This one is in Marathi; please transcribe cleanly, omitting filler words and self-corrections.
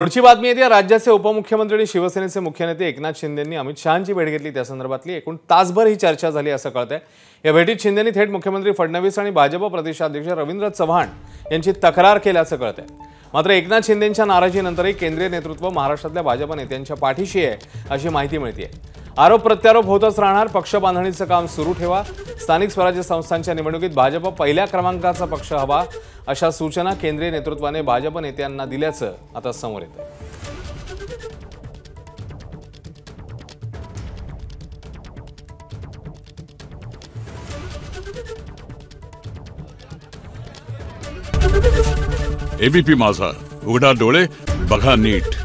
पुढची बातमी येते राज्याचे उपमुख्यमंत्री आणि शिवसेनेचे मुख्य नेते एकनाथ शिंदेंनी अमित शहांची भेट घेतली त्या संदर्भातली एकूण तासभर ही चर्चा झाली असं कळतंय। या भेटीत शिंदेंनी थेट मुख्यमंत्री फडणवीस आणि भाजप प्रदेशाध्यक्ष रवींद्र चव्हाण यांची तक्रार केल्याचं कळतंय। मात्र एकनाथ शिंदेंच्या नाराजीनंतरही केंद्रीय नेतृत्व महाराष्ट्रातल्या भाजप नेत्यांच्या पाठीशी आहे अशी माहिती मिळते। आरोप प्रत्यारोप होतच राहणार, पक्ष बांधणीचं काम सुरू ठेवा, स्थानिक स्वराज्य संस्थांच्या निवडणुकीत भाजप पहिल्या क्रमांकाचा पक्ष हवा अशा सूचना केंद्रीय नेतृत्वाने भाजप नेत्यांना दिल्याचं आता समोर येतं। एबीपी माझा, उघडा डोळे बघा नीट।